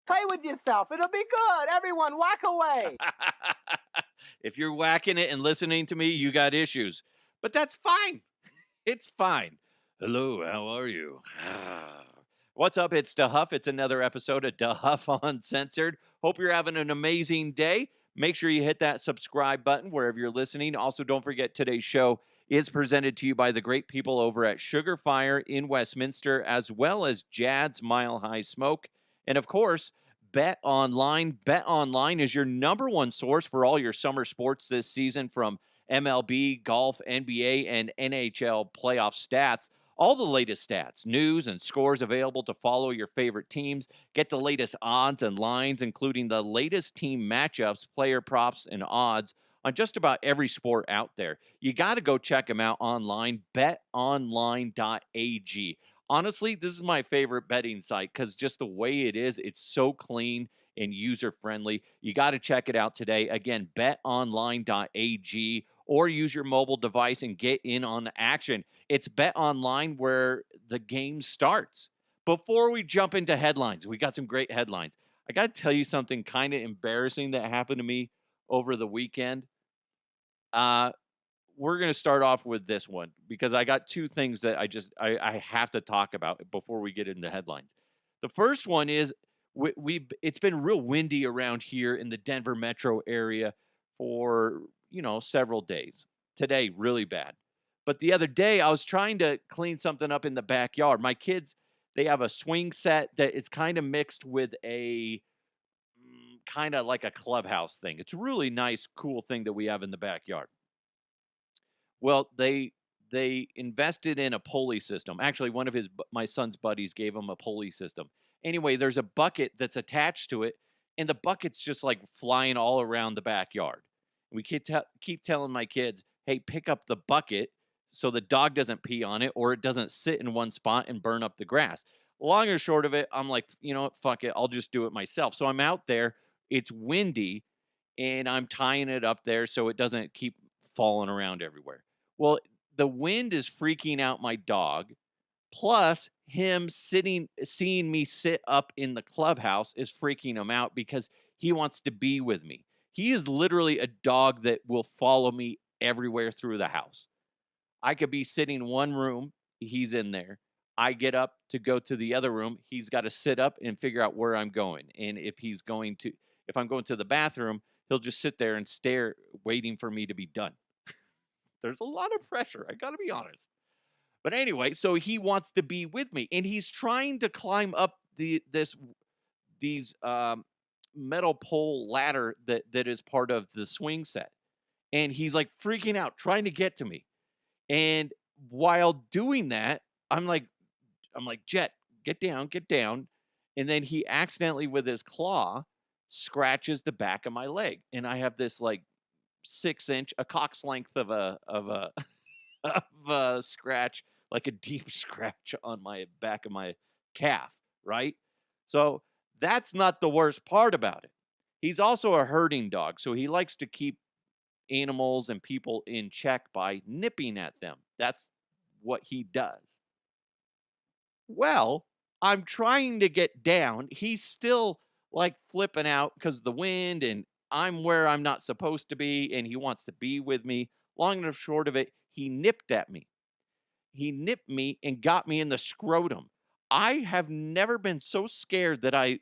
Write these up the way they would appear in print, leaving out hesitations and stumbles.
Play with yourself. It'll be good. Everyone, whack away. If you're whacking it and listening to me, you got issues. But that's fine. It's fine. Hello, how are you? What's up? It's DeHuff. It's another episode of DeHuff Uncensored. Hope you're having an amazing day. Make sure you hit that subscribe button wherever you're listening. Also, don't forget today's show is presented to you by the great people over at Sugar Fire in Westminster, as well as Jad's Mile High Smoke. And of course, Bet Online. Bet Online is your number one source for all your summer sports this season, from MLB, golf, NBA, and NHL playoff stats. All the latest stats, news, and scores available to follow your favorite teams. Get the latest odds and lines, including the latest team matchups, player props, and odds on just about every sport out there. You got to go check them out online, betonline.ag. Honestly, this is my favorite betting site because just the way it is, it's so clean and user friendly. You got to check it out today. Again, betonline.ag, or use your mobile device and get in on the action. It's Bet Online where the game starts. Before we jump into headlines, we got some great headlines. I got to tell you something kind of embarrassing that happened to me over the weekend. Uh, we're going to start off with this one because I got two things that I have to talk about before we get into headlines. The first one is it's been real windy around here in the Denver metro area for, several days. Today, really bad. But the other day, I was trying to clean something up in the backyard. My kids, they have a swing set that is kind of mixed with a kind of like a clubhouse thing. It's a really nice, cool thing that we have in the backyard. Well, they invested in a pulley system. Actually, one of my son's buddies gave him a pulley system. Anyway, there's a bucket that's attached to it, and the bucket's just like flying all around the backyard. We keep telling my kids, "Hey, pick up the bucket so the dog doesn't pee on it, or it doesn't sit in one spot and burn up the grass." Long or short of it, I'm like, you know what, fuck it, I'll just do it myself. So I'm out there. It's windy, and I'm tying it up there so it doesn't keep falling around everywhere. Well, the wind is freaking out my dog. Plus, seeing me sit up in the clubhouse is freaking him out because he wants to be with me. He is literally a dog that will follow me everywhere through the house. I could be sitting in one room, he's in there. I get up to go to the other room, he's got to sit up and figure out where I'm going. And if I'm going to the bathroom, he'll just sit there and stare, waiting for me to be done. There's a lot of pressure, I got to be honest. But anyway, so he wants to be with me, and he's trying to climb up these metal pole ladder that is part of the swing set, and he's like freaking out, trying to get to me. And while doing that, I'm like, Jet, get down. And then he accidentally, with his claw, scratches the back of my leg, and I have this like 6 inch, a cock's length of a of a scratch, like a deep scratch on my back of my calf, right? So that's not the worst part about it. He's also a herding dog, so he likes to keep animals and people in check by nipping at them. That's what he does. Well, I'm trying to get down. He's still like flipping out because of the wind, and I'm where I'm not supposed to be, and he wants to be with me. Long enough short of it, he nipped at me. He nipped me and got me in the scrotum. I have never been so scared that I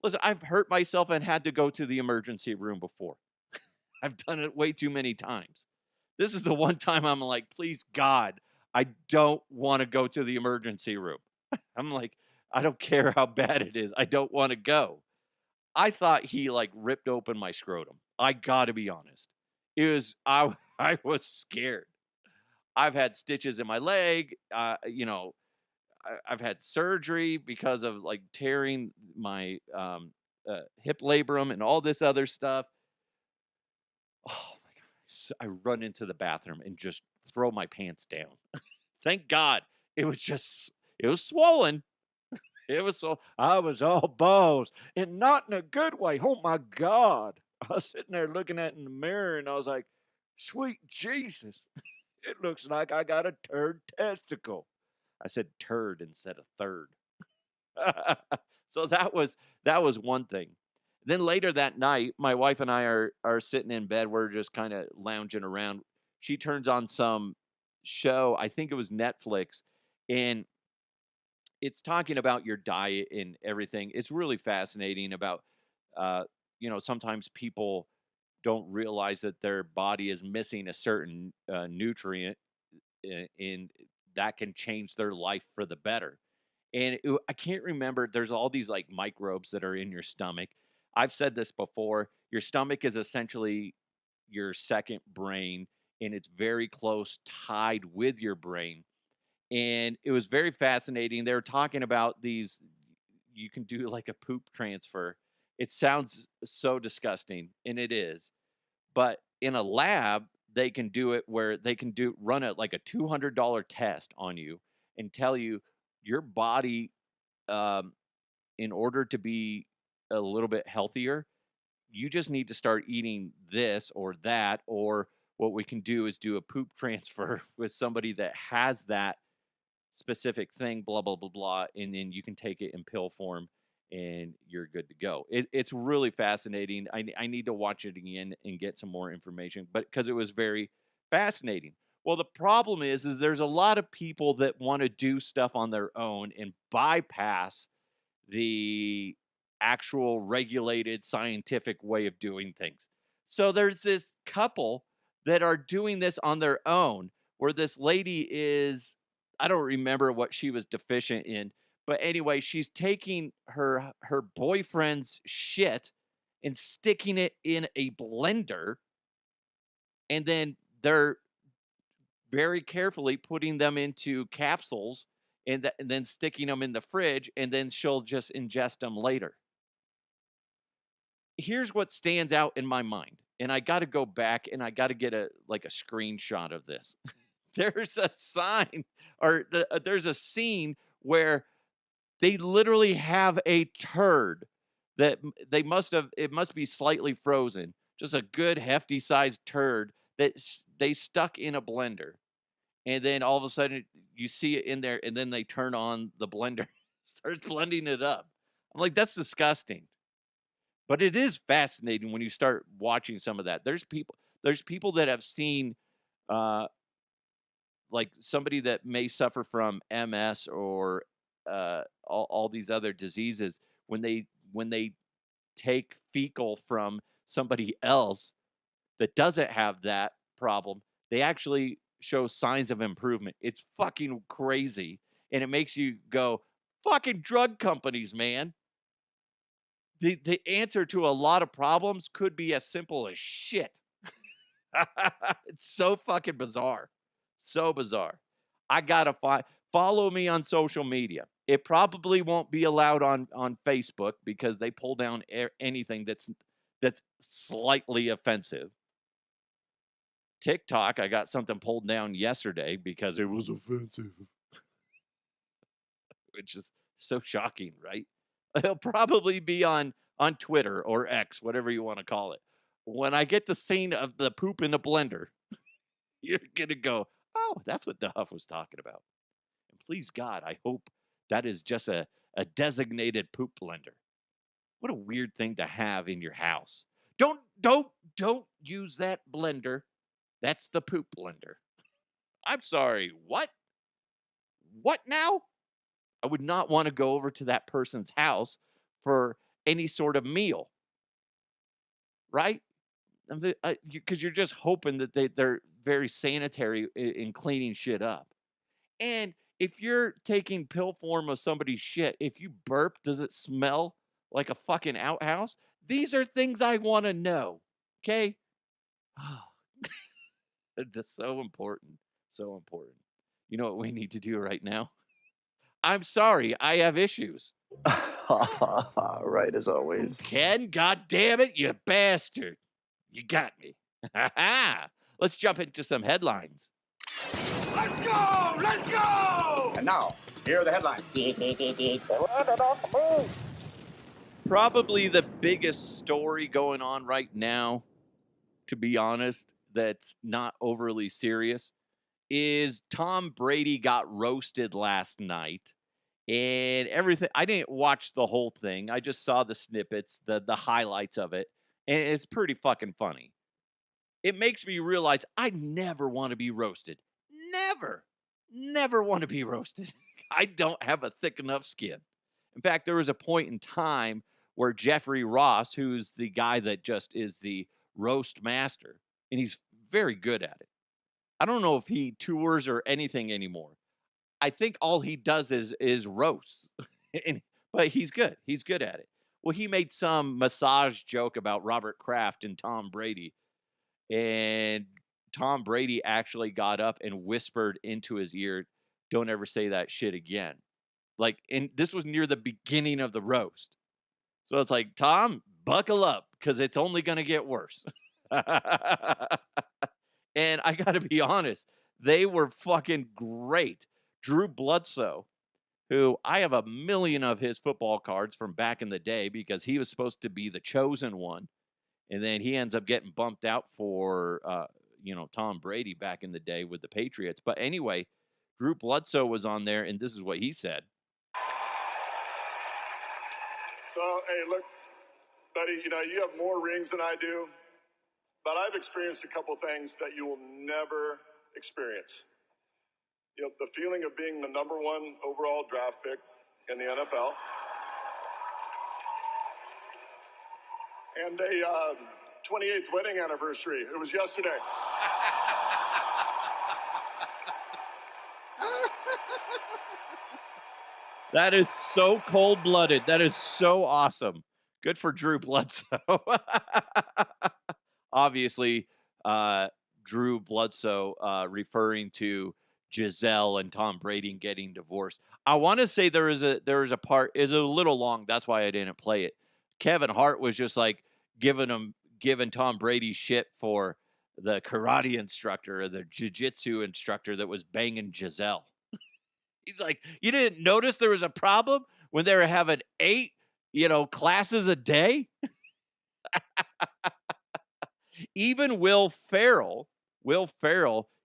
listen, I've hurt myself and had to go to the emergency room before. I've done it way too many times. This is the one time I'm like, please God, I don't want to go to the emergency room. I'm like, I don't care how bad it is. I don't want to go. I thought he like ripped open my scrotum. I got to be honest. I was scared. I've had stitches in my leg. I've had surgery because of like tearing my hip labrum and all this other stuff. Oh my God. So I run into the bathroom and just throw my pants down. Thank God. It was swollen. I was all balls, and not in a good way. Oh my God. I was sitting there looking at it in the mirror, and I was like, sweet Jesus. It looks like I got a turd testicle. I said turd instead of third. So that was one thing. Then later that night, my wife and I are sitting in bed. We're just kind of lounging around. She turns on some show. I think it was Netflix, and it's talking about your diet and everything. It's really fascinating about, uh, sometimes people don't realize that their body is missing a certain nutrient, and that can change their life for the better. And I can't remember. There's all these like microbes that are in your stomach. I've said this before. Your stomach is essentially your second brain, and it's very close tied with your brain. And it was very fascinating. They were talking about these, you can do like a poop transfer. It sounds so disgusting, and it is. But in a lab, they can do it where they can do run it like a $200 test on you and tell you your body, um, in order to be a little bit healthier, you just need to start eating this or that. Or what we can do is do a poop transfer with somebody that has that specific thing, blah, blah, blah, blah. And then you can take it in pill form and you're good to go. It's really fascinating. I need to watch it again and get some more information, but because it was very fascinating. Well, the problem is there's a lot of people that want to do stuff on their own and bypass the actual regulated scientific way of doing things. So there's this couple that are doing this on their own, where this lady is, I don't remember what she was deficient in, but anyway, she's taking her boyfriend's shit and sticking it in a blender, and then they're very carefully putting them into capsules, and then sticking them in the fridge, and then she'll just ingest them later. Here's what stands out in my mind, and I got to go back and I got to get a screenshot of this. There's a sign, or there's a scene where they literally have a turd that they must have, it must be slightly frozen, just a good hefty sized turd that they stuck in a blender, and then all of a sudden you see it in there, and then they turn on the blender, start blending it up. I'm like, that's disgusting. But it is fascinating when you start watching some of that. There's people that have seen, uh, like somebody that may suffer from MS or all these other diseases, when they take fecal from somebody else that doesn't have that problem, they actually show signs of improvement. It's fucking crazy, and it makes you go, "Fucking drug companies, man." The answer to a lot of problems could be as simple as shit. It's so fucking bizarre. So bizarre. I gotta follow me on social media. It probably won't be allowed on Facebook because they pull down anything that's slightly offensive. TikTok, I got something pulled down yesterday because it was offensive, which is so shocking, right? It'll probably be on Twitter or X, whatever you want to call it. When I get the scene of the poop in the blender, you're gonna go, "Oh, that's what the Huff was talking about." And please God, I hope that is just a designated poop blender. What a weird thing to have in your house. Don't use that blender. That's the poop blender. I'm sorry. What? What now? I would not want to go over to that person's house for any sort of meal, right? Because you're just hoping that they're very sanitary in cleaning shit up. And if you're taking pill form of somebody's shit, if you burp, does it smell like a fucking outhouse? These are things I want to know. Okay. That's so important. So important. You know what we need to do right now? I'm sorry, I have issues. Right, as always. Ken, God damn it, you bastard. You got me. Let's jump into some headlines. Let's go! Let's go! And now, here are the headlines. Probably the biggest story going on right now, to be honest, that's not overly serious, is Tom Brady got roasted last night. and everything. I didn't watch the whole thing. I just saw the snippets, the highlights of it, and it's pretty fucking funny. It makes me realize I never want to be roasted. Never want to be roasted. I don't have a thick enough skin. In fact, there was a point in time where Jeffrey Ross, who's the guy that just is the roast master, and he's very good at it. I don't know if he tours or anything anymore. I think all he does is roast. But he's good. He's good at it. Well, he made some massage joke about Robert Kraft and Tom Brady, and Tom Brady actually got up and whispered into his ear, "Don't ever say that shit again." Like, and this was near the beginning of the roast. So it's like, Tom, buckle up, because it's only going to get worse. And I got to be honest, they were fucking great. Drew Bledsoe, who I have a million of his football cards from back in the day because he was supposed to be the chosen one. And then he ends up getting bumped out for, Tom Brady back in the day with the Patriots. But anyway, Drew Bledsoe was on there, and this is what he said. So, hey, look, buddy, you have more rings than I do, but I've experienced a couple things that you will never experience. The feeling of being the number one overall draft pick in the NFL. And a 28th wedding anniversary. It was yesterday. That is so cold-blooded. That is so awesome. Good for Drew Bledsoe. Obviously, Drew Bledsoe referring to Giselle and Tom Brady getting divorced. I want to say there is a part, is a little long. That's why I didn't play it. Kevin Hart was just like giving Tom Brady shit for the karate instructor or the jiu-jitsu instructor that was banging Giselle. He's like, you didn't notice there was a problem when they were having 8, classes a day? Even Will Ferrell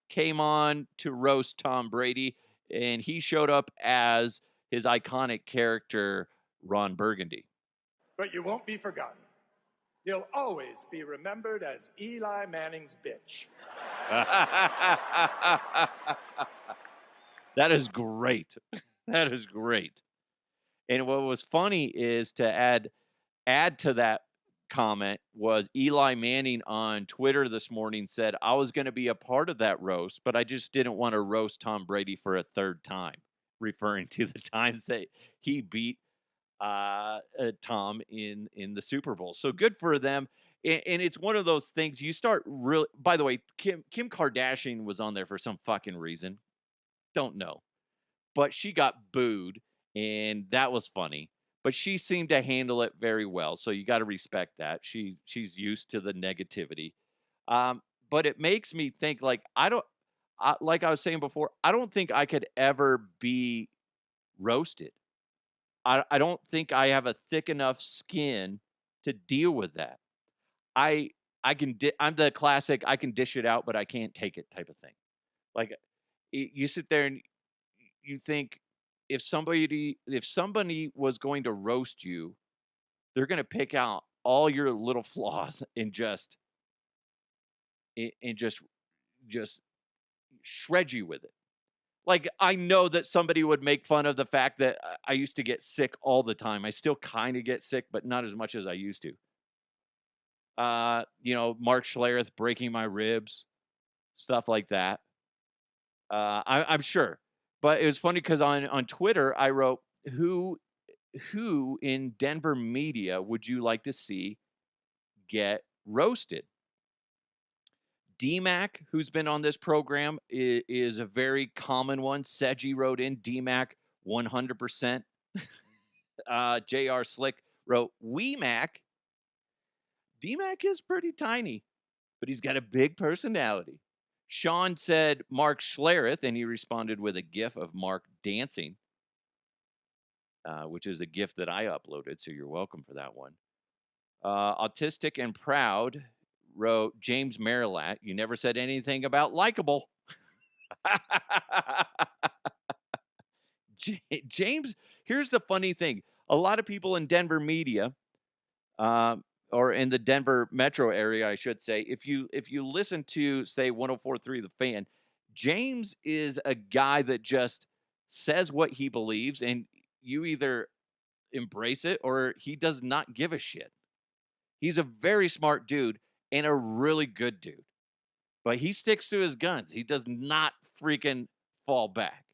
came on to roast Tom Brady, and he showed up as his iconic character, Ron Burgundy. But you won't be forgotten. You'll always be remembered as Eli Manning's bitch. That is great. That is great. And what was funny is to add to that comment was Eli Manning on Twitter this morning said, I was going to be a part of that roast, but I just didn't want to roast Tom Brady for a third time, referring to the times that he beat Tom in the Super Bowl. So good for them. And it's one of those things you start really, by the way, Kim Kardashian was on there for some fucking reason. Don't know. But she got booed, and that was funny. But she seemed to handle it very well, so you got to respect that. She's used to the negativity. But it makes me think, like, like I was saying before, I don't think I could ever be roasted. I don't think I have a thick enough skin to deal with that. I'm the classic, I can dish it out, but I can't take it type of thing. Like, you sit there and you think, if somebody was going to roast you, they're going to pick out all your little flaws and just shred you with it. Like, I know that somebody would make fun of the fact that I used to get sick all the time. I still kind of get sick, but not as much as I used to. Mark Schlereth breaking my ribs, stuff like that. I'm sure. But it was funny because on Twitter, I wrote, who in Denver media would you like to see get roasted? DMAC, who's been on this program, is a very common one. Seji wrote in DMAC 100%. JR Slick wrote WeMac. DMAC is pretty tiny, but he's got a big personality. Sean said Mark Schlereth, and he responded with a gif of Mark dancing, which is a gif that I uploaded, so you're welcome for that one. Autistic and Proud wrote James Marilat. You never said anything about likable. James, here's the funny thing. A lot of people in Denver media, um, or in the Denver metro area, I should say, if you listen to, say, 104.3 The Fan, James is a guy that just says what he believes, and you either embrace it or he does not give a shit. He's a very smart dude and a really good dude, but he sticks to his guns. He does not freaking fall back,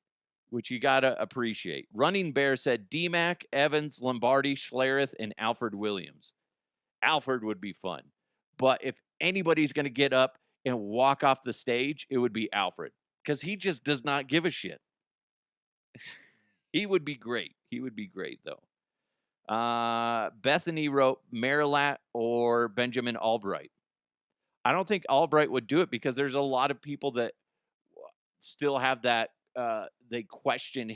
which you got to appreciate. Running Bear said DMAC, Evans, Lombardi, Schlereth, and Alfred Williams. Alfred would be fun. But if anybody's going to get up and walk off the stage, it would be Alfred because he just does not give a shit. He would be great. He would be great, though. Bethany wrote Marilat or Benjamin Albright. I don't think Albright would do it because there's a lot of people that still have that. They question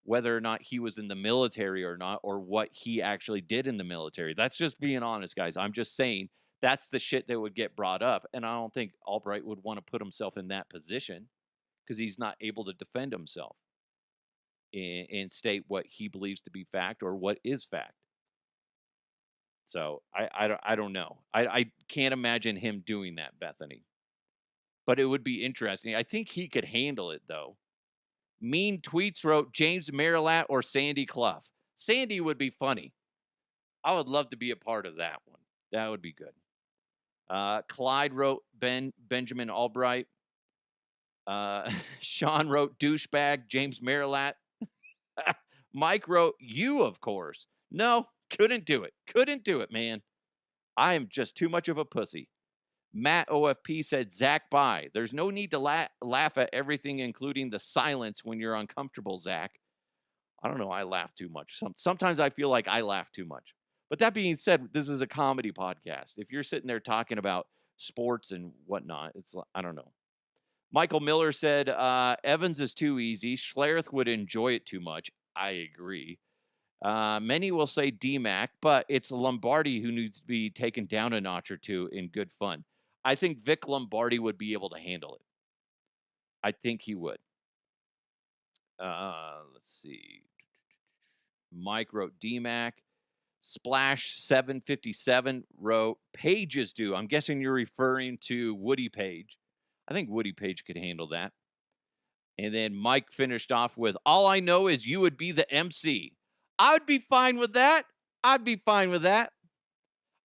whether or not he was in the military or not, or what he actually did in the military. That's just being honest, guys. I'm just saying that's the shit that would get brought up. And I don't think Albright would want to put himself in that position because he's not able to defend himself and state what he believes to be fact or what is fact. So I don't know. I can't imagine him doing that, Bethany. But it would be interesting. I think he could handle it, though. Mean Tweets wrote James Marilat or Sandy Clough. Sandy would be funny. I would love to be a part of that one. That would be good. Clyde wrote Benjamin Albright. Sean wrote douchebag James Marilat. Mike wrote you, of course. No, couldn't do it. Couldn't do it, man. I am just too much of a pussy. Matt OFP said Zach bye. There's no need to laugh at everything, including the silence when you're uncomfortable, Zach. I don't know. I laugh too much. Sometimes I feel like I laugh too much. But that being said, this is a comedy podcast. If you're sitting there talking about sports and whatnot, I don't know. Michael Miller said Evans is too easy. Schlereth would enjoy it too much. I agree. Many will say DMAC, but it's Lombardi who needs to be taken down a notch or two in good fun. I think Vic Lombardi would be able to handle it. I think he would. Let's see. Mike wrote DMAC. Splash 757 wrote Pages do. I'm guessing you're referring to Woody Page. I think Woody Page could handle that. And then Mike finished off with, all I know is you would be the MC. I would be fine with that. I'd be fine with that.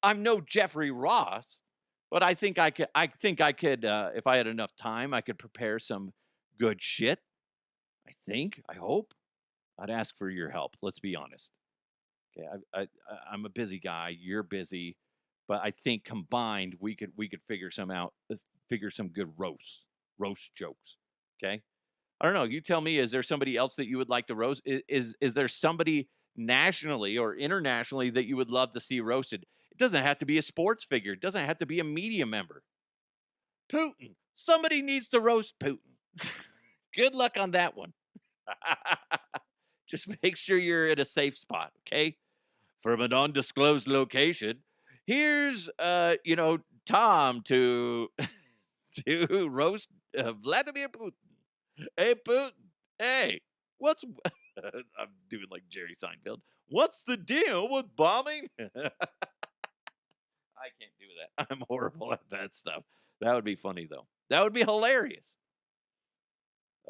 I'm no Jeffrey Ross, but I think I could, if I had enough time, I could prepare some good shit. I hope. I'd ask for your help. Let's be honest. Okay, I'm a busy guy. You're busy, but I think combined we could figure some good roast jokes. Okay, I don't know. You tell me. Is there somebody else that you would like to roast? Is there somebody nationally or internationally that you would love to see roasted? It doesn't have to be a sports figure. It doesn't have to be a media member. Putin. Somebody needs to roast Putin. Good luck on that one. Just make sure you're in a safe spot, okay? From an undisclosed location. Here's, Tom to roast Vladimir Putin. Hey, Putin. Hey, I'm doing like Jerry Seinfeld. What's the deal with bombing? I can't do that. I'm horrible at that stuff. That would be funny, though. That would be hilarious.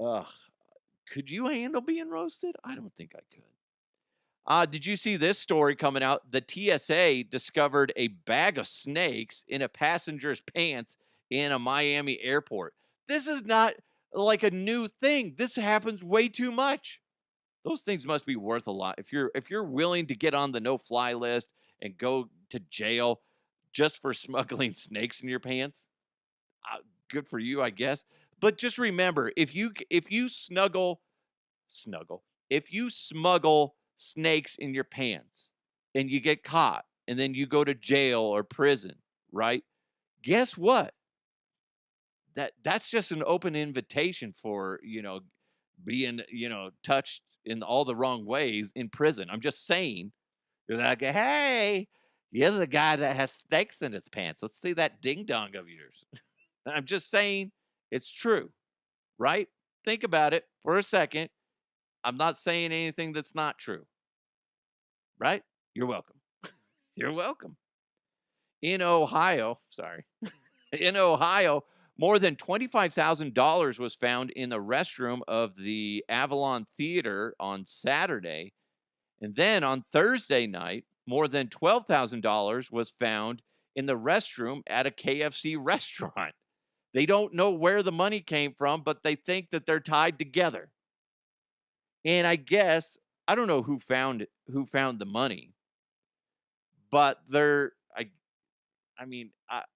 Ugh. Could you handle being roasted? I don't think I could. Did you see this story coming out? The TSA discovered a bag of snakes in a passenger's pants in a Miami airport. This is not like a new thing. This happens way too much. Those things must be worth a lot. If you're willing to get on the no-fly list and go to jail just for smuggling snakes in your pants, good for you, I guess. But just remember, if you smuggle snakes in your pants and you get caught and then you go to jail or prison, right? Guess what? That's just an open invitation for, being, touched in all the wrong ways in prison. I'm just saying. You're like, hey, here's a guy that has snakes in his pants. Let's see that ding dong of yours. I'm just saying it's true, right? Think about it for a second. I'm not saying anything that's not true. Right? You're welcome. You're welcome. In Ohio, in Ohio, more than $25,000 was found in the restroom of the Avalon Theater on Saturday. And then on Thursday night, more than $12,000 was found in the restroom at a KFC restaurant. They don't know where the money came from, but they think that they're tied together. And I guess I don't know who found the money, but I mean,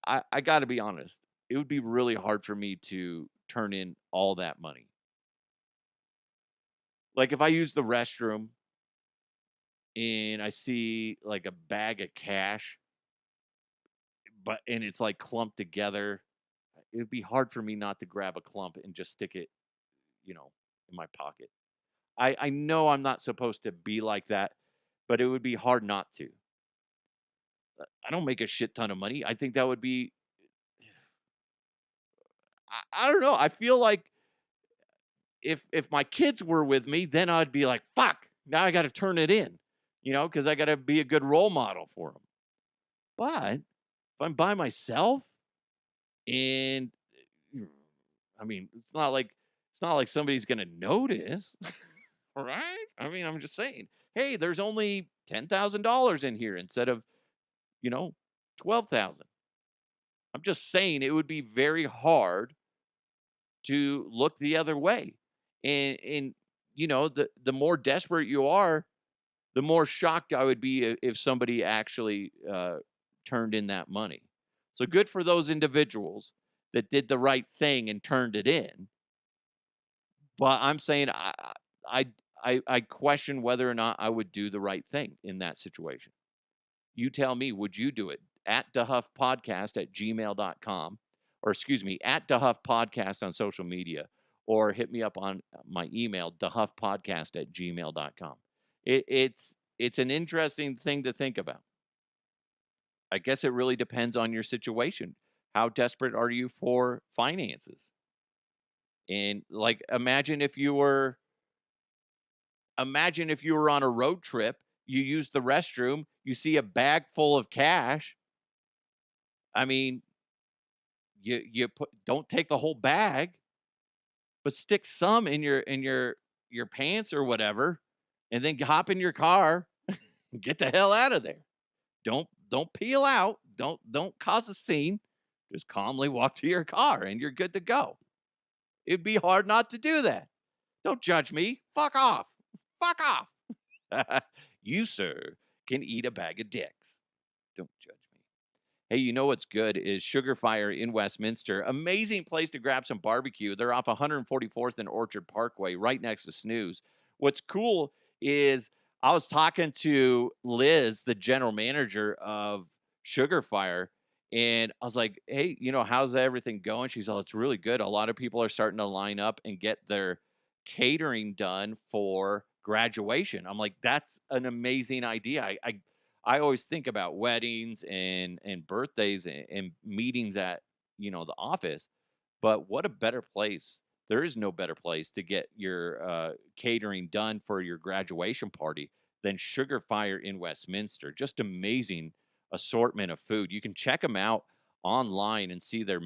I got to be honest. It would be really hard for me to turn in all that money. Like if I use the restroom and I see like a bag of cash, and it's like clumped together, it would be hard for me not to grab a clump and just stick it, in my pocket. I know I'm not supposed to be like that, but it would be hard not to. I don't make a shit ton of money. I think that would be I don't know. I feel like if my kids were with me, then I'd be like, fuck, now I got to turn it in, because I got to be a good role model for them. But if I'm by myself, and I mean, it's not like somebody's gonna notice, right? I mean, I'm just saying, hey, there's only $10,000 in here instead of 12,000. I'm just saying it would be very hard to look the other way. And the more desperate you are, the more shocked I would be if somebody actually turned in that money. So good for those individuals that did the right thing and turned it in. But I'm saying I question whether or not I would do the right thing in that situation. You tell me, would you do it? At DeHuffPodcast@gmail.com, or excuse me, at DeHuffPodcast on social media, or hit me up on my email, DeHuffPodcast@gmail.com. It's an interesting thing to think about. I guess it really depends on your situation. How desperate are you for finances? And like, imagine if you were on a road trip, you use the restroom, you see a bag full of cash. I mean, don't take the whole bag, but stick some in your pants or whatever, and then hop in your car and get the hell out of there. Don't peel out. Don't cause a scene. Just calmly walk to your car and you're good to go. It'd be hard not to do that. Don't judge me. Fuck off. Fuck off. You, sir, can eat a bag of dicks. Don't judge me. Hey, you know what's good is Sugar Fire in Westminster. Amazing place to grab some barbecue. They're off 144th and Orchard Parkway, right next to Snooze. What's cool is I was talking to Liz, the general manager of Sugar Fire, and I was like, hey, how's everything going? She's all, it's really good. A lot of people are starting to line up and get their catering done for graduation. I'm like, that's an amazing idea. I always think about weddings and birthdays and meetings at, the office, but what a better place. There is no better place to get your catering done for your graduation party than Sugar Fire in Westminster. Just amazing assortment of food. You can check them out online and see their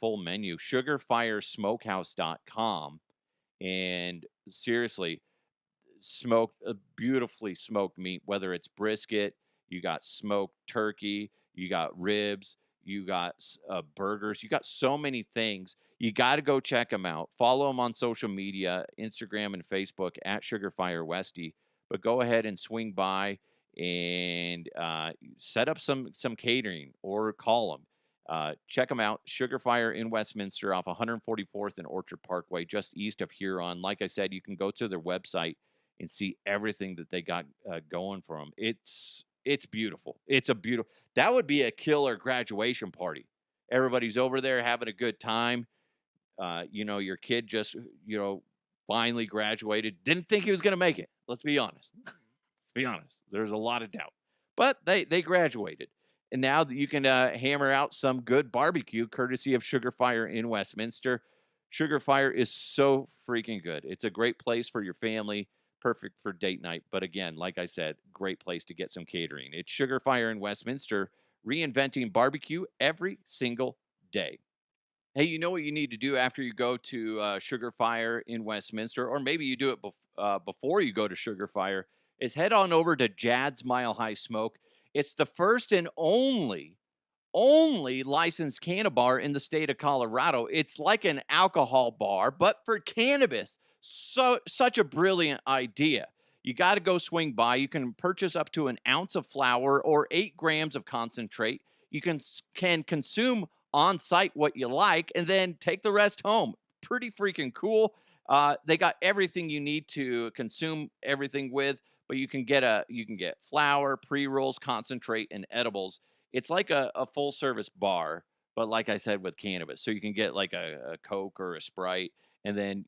full menu, sugarfiresmokehouse.com. And seriously, beautifully smoked meat, whether it's brisket, you got smoked turkey, you got ribs, you got burgers, you got so many things. You got to go check them out. Follow them on social media, Instagram and Facebook at Sugarfire Westy. But go ahead and swing by and set up some catering or call them. Check them out. Sugarfire in Westminster off 144th and Orchard Parkway, just east of Huron. Like I said, you can go to their website and see everything that they got going for them. It's beautiful. That would be a killer graduation party. Everybody's over there having a good time. Your kid just, finally graduated. Didn't think he was going to make it. Let's be honest. There's a lot of doubt. But they graduated. And now that you can hammer out some good barbecue courtesy of Sugar Fire in Westminster. Sugar Fire is so freaking good. It's a great place for your family. perfect for date night. But again, like I said, great place to get some catering. It's Sugar Fire in Westminster, reinventing barbecue every single day. Hey, you know what you need to do after you go to Sugar Fire in Westminster, or maybe you do it before you go to Sugar Fire, is head on over to Jad's Mile High Smoke. It's the first and only licensed cannabis bar in the state of Colorado. It's like an alcohol bar, but for cannabis. Such a brilliant idea. You got to go swing by. You can purchase up to an ounce of flour or 8 grams of concentrate. You can consume on site what you like and then take the rest home. Pretty freaking cool. They got everything you need to consume everything with, but you can get flour, pre-rolls, concentrate, and edibles. It's like a full service bar, but like I said, with cannabis. So you can get like a Coke or a Sprite and then,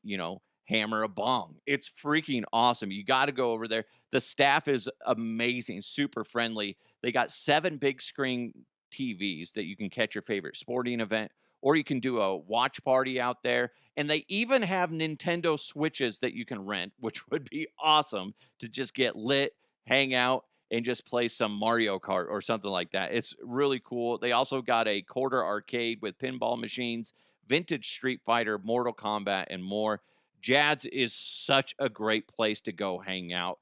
hammer a bong. It's freaking awesome. You got to go over there. The staff is amazing, super friendly. They got 7 big screen TVs that you can catch your favorite sporting event, or you can do a watch party out there. And they even have Nintendo Switches that you can rent, which would be awesome to just get lit, hang out, and just play some Mario Kart or something like that. It's really cool. They also got a quarter arcade with pinball machines, vintage Street Fighter, Mortal Kombat, and more. Jad's is such a great place to go hang out.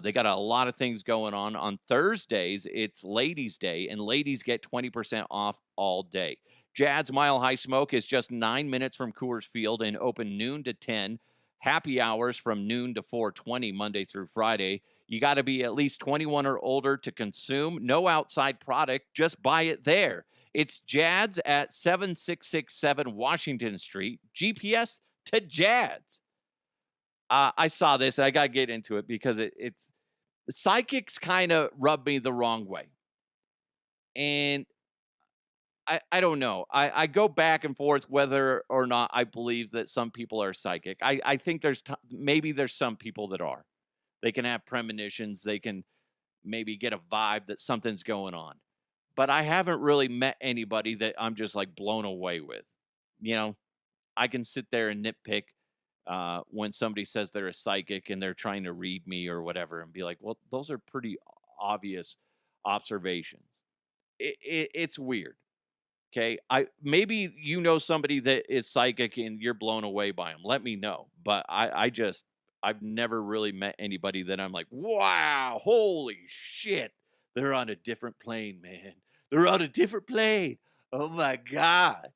They got a lot of things going on. On Thursdays, it's Ladies' Day, and ladies get 20% off all day. Jad's Mile High Smoke is just 9 minutes from Coors Field and open noon to 10. Happy hours from noon to 4:20 Monday through Friday. You got to be at least 21 or older to consume. No outside product. Just buy it there. It's Jad's at 7667 Washington Street. GPS to Jad's. I saw this. And I got to get into it because it's psychics kind of rub me the wrong way. And I don't know. I go back and forth whether or not I believe that some people are psychic. I think maybe there's some people that are. They can have premonitions. They can maybe get a vibe that something's going on. But I haven't really met anybody that I'm just like blown away with. I can sit there and nitpick when somebody says they're a psychic and they're trying to read me or whatever and be like, well, those are pretty obvious observations. It's weird. Okay. Maybe somebody that is psychic and you're blown away by them. Let me know. But I've never really met anybody that I'm like, wow, holy shit. They're on a different plane, man. They're on a different plane. Oh my God.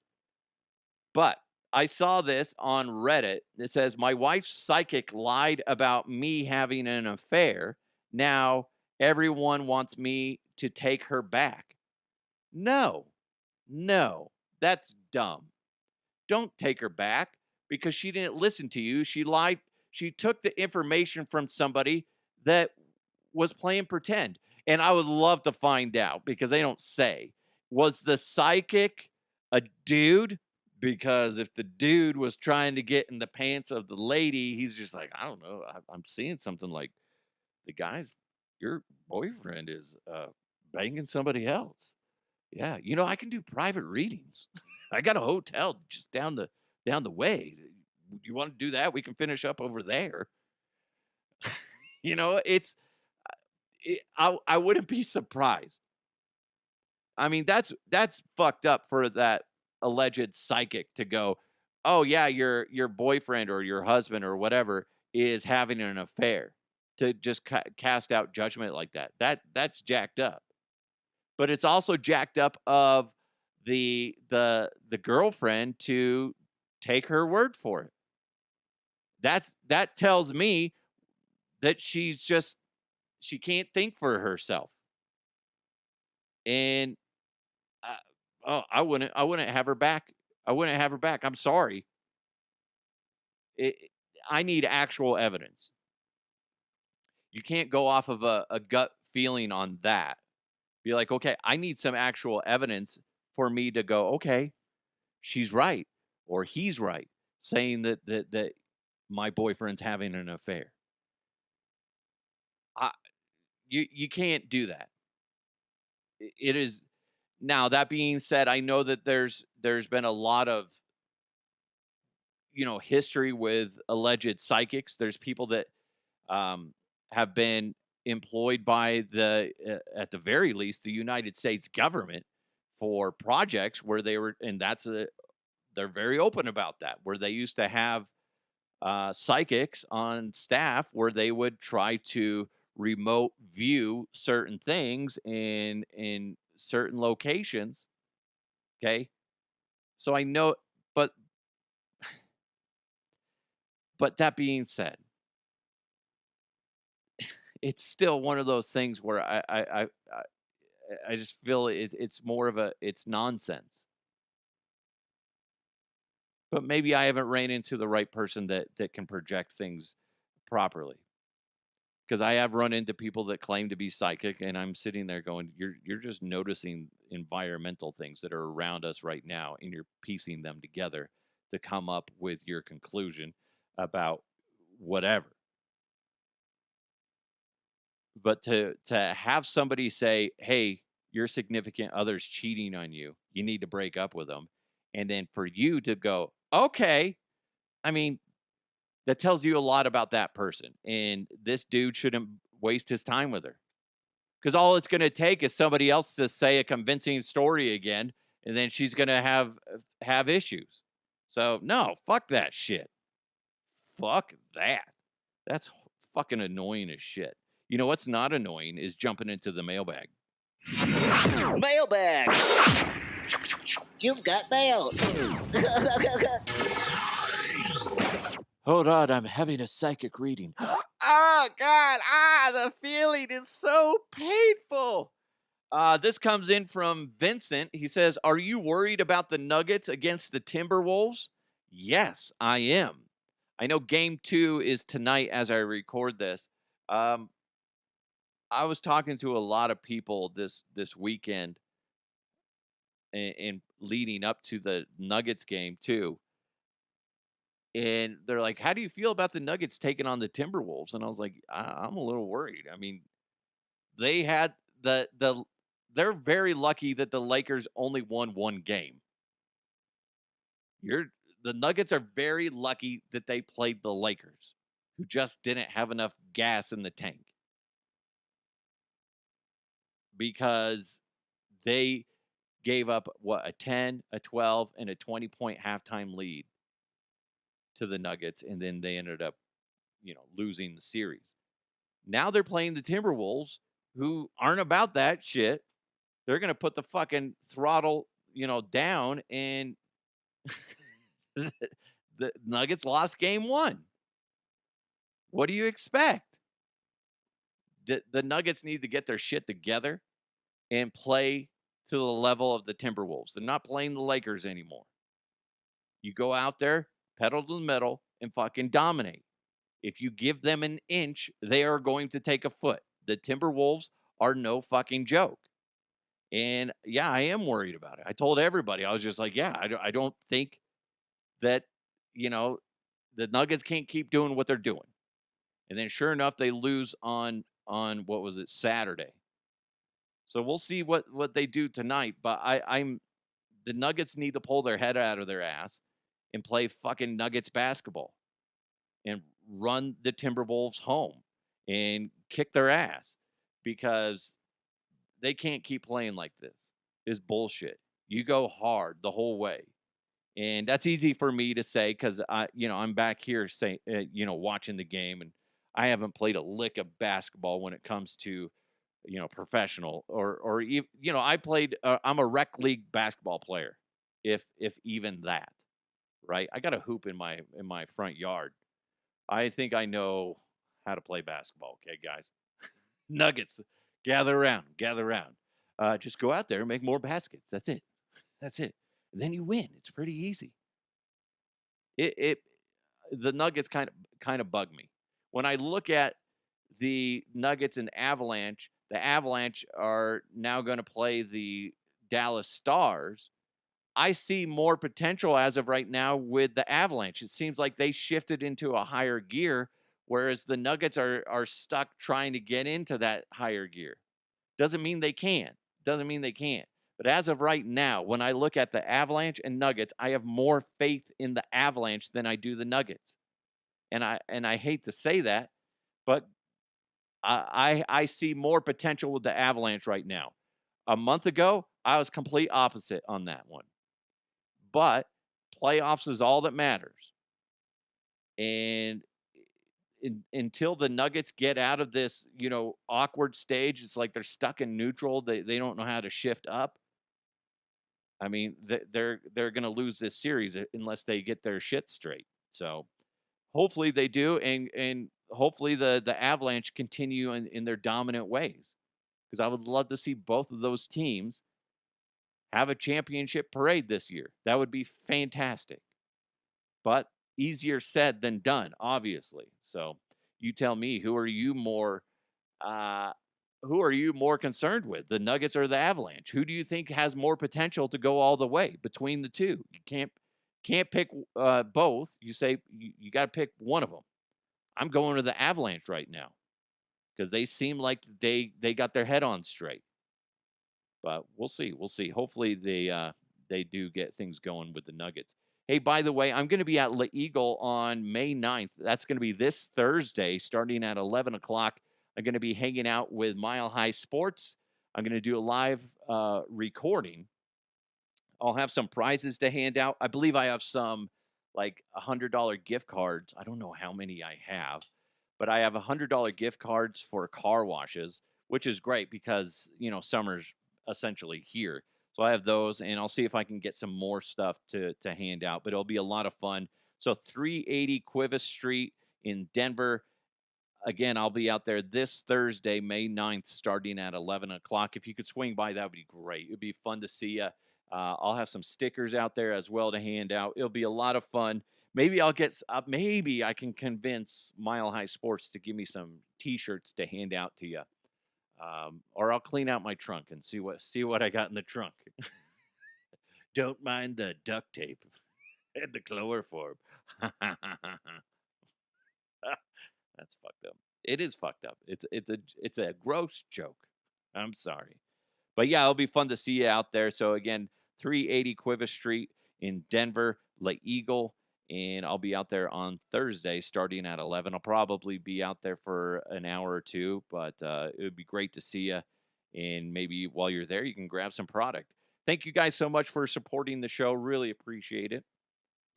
But I saw this on Reddit. It says, my wife's psychic lied about me having an affair. Now everyone wants me to take her back. No, that's dumb. Don't take her back because she didn't listen to you. She lied. She took the information from somebody that was playing pretend. And I would love to find out because they don't say. Was the psychic a dude? Because if the dude was trying to get in the pants of the lady, he's just like, I don't know. I'm seeing something like your boyfriend is banging somebody else. Yeah, I can do private readings. I got a hotel just down the way. You want to do that? We can finish up over there. I wouldn't be surprised. I mean, that's fucked up for that alleged psychic to go, oh yeah, your boyfriend or your husband or whatever is having an affair, to just cast out judgment like that. That's jacked up. But it's also jacked up of the girlfriend to take her word for it. That tells me that she can't think for herself. And I wouldn't have her back. I wouldn't have her back. I'm sorry. I need actual evidence. You can't go off of a gut feeling on that. Be like, okay, I need some actual evidence for me to go, okay, she's right or he's right, saying that my boyfriend's having an affair. You can't do that. It is. Now, that being said, I know that there's been a lot of history with alleged psychics. There's people that have been employed by at the very least, the United States government for projects where they were, and they're very open about that, where they used to have psychics on staff where they would try to remote view certain things in certain locations. Okay, so I know, but that being said, it's still one of those things where I just feel it's more of it's nonsense. But maybe I haven't ran into the right person that can project things properly. Because I have run into people that claim to be psychic, and I'm sitting there going, "You're just noticing environmental things that are around us right now, and you're piecing them together to come up with your conclusion about whatever." But to have somebody say, "Hey, your significant other's cheating on you. You need to break up with them," and then for you to go, "Okay," I mean, that tells you a lot about that person. And this dude shouldn't waste his time with her. Because all it's going to take is somebody else to say a convincing story again, and then she's going to have issues. So, no, fuck that shit. Fuck that. That's fucking annoying as shit. You know what's not annoying is jumping into the mailbag. Mailbag. You've got mail. Hold on, I'm having a psychic reading. Oh, God. The feeling is so painful. This comes in from Vincent. He says, "Are you worried about the Nuggets against the Timberwolves?" Yes, I am. I know game 2 is tonight as I record this. I was talking to a lot of people this weekend and leading up to the Nuggets game too. And they're like, "How do you feel about the Nuggets taking on the Timberwolves?" And I was like, I'm a little worried. I mean, they had they're very lucky that the Lakers only won one game. The Nuggets are very lucky that they played the Lakers, who just didn't have enough gas in the tank. Because they gave up a 10, a 12, and a 20-point halftime lead to the Nuggets, and then they ended up, losing the series. Now they're playing the Timberwolves, who aren't about that shit. They're going to put the fucking throttle, down, and the Nuggets lost game 1. What do you expect? The Nuggets need to get their shit together and play to the level of the Timberwolves. They're not playing the Lakers anymore. You go out there, pedal to the metal, and fucking dominate. If you give them an inch, they are going to take a foot. The Timberwolves are no fucking joke. And yeah, I am worried about it. I told everybody, I was just like, yeah, I don't think that, the Nuggets can't keep doing what they're doing. And then sure enough, they lose on what was it, Saturday. So we'll see what they do tonight. But the Nuggets need to pull their head out of their ass and play fucking Nuggets basketball and run the Timberwolves home and kick their ass, because they can't keep playing like this. It's bullshit. You go hard the whole way. And that's easy for me to say because I'm back here watching the game, and I haven't played a lick of basketball when it comes to professional or I played. I'm a rec league basketball player, if even that, right? I got a hoop in my front yard. I think I know how to play basketball. Okay, guys, Nuggets, gather around. Just go out there and make more baskets. That's it. And then you win. It's pretty easy. The Nuggets kind of bug me. When I look at the Nuggets and Avalanche, the Avalanche are now going to play the Dallas Stars. I see more potential as of right now with the Avalanche. It seems like they shifted into a higher gear, whereas the Nuggets are stuck trying to get into that higher gear. Doesn't mean they can't. But as of right now, when I look at the Avalanche and Nuggets, I have more faith in the Avalanche than I do the Nuggets. And I hate to say that, but I see more potential with the Avalanche right now. A month ago, I was complete opposite on that one. But playoffs is all that matters. And until the Nuggets get out of this, awkward stage, it's like they're stuck in neutral. They don't know how to shift up. I mean, they're going to lose this series unless they get their shit straight. So hopefully they do, and hopefully the Avalanche continue in their dominant ways, because I would love to see both of those teams have a championship parade this year. That would be fantastic. But easier said than done, obviously. So you tell me, who are you more concerned with, the Nuggets or the Avalanche? Who do you think has more potential to go all the way between the two? You can't pick both. You say you got to pick one of them. I'm going to the Avalanche right now because they seem like they got their head on straight. But we'll see. We'll see. Hopefully they do get things going with the Nuggets. Hey, by the way, I'm going to be at La Eagle on May 9th. That's going to be this Thursday, starting at 11 o'clock. I'm going to be hanging out with Mile High Sports. I'm going to do a live recording. I'll have some prizes to hand out. I believe I have some like $100 gift cards. I don't know how many I have, but I have $100 gift cards for car washes, which is great because, summer's essentially here. So I have those, and I'll see if I can get some more stuff to hand out, but it'll be a lot of fun. So 380 Cuivas Street in Denver. Again, I'll be out there this Thursday, May 9th, starting at 11 o'clock. If you could swing by, that would be great. It would be fun to see you. I'll have some stickers out there as well to hand out. It'll be a lot of fun. Maybe maybe I can convince Mile High Sports to give me some T-shirts to hand out to you. Or I'll clean out my trunk and see what I got in the trunk. Don't mind the duct tape and the chloroform. That's fucked up. It is fucked up. It's a gross joke. I'm sorry. But yeah, it'll be fun to see you out there. So again, 380 Cuivas Street in Denver, La Eagle, and I'll be out there on Thursday starting at 11. I'll probably be out there for an hour or two, but it would be great to see you. And maybe while you're there, you can grab some product. Thank you guys so much for supporting the show. Really appreciate it.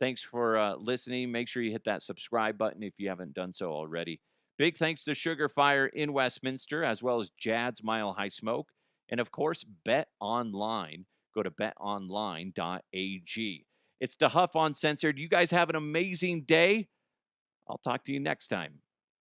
Thanks for listening. Make sure you hit that subscribe button if you haven't done so already. Big thanks to Sugar Fire in Westminster, as well as Jad's Mile High Smoke, and of course, Bet Online. Go to betonline.ag. It's the Huff Uncensored. You guys have an amazing day. I'll talk to you next time.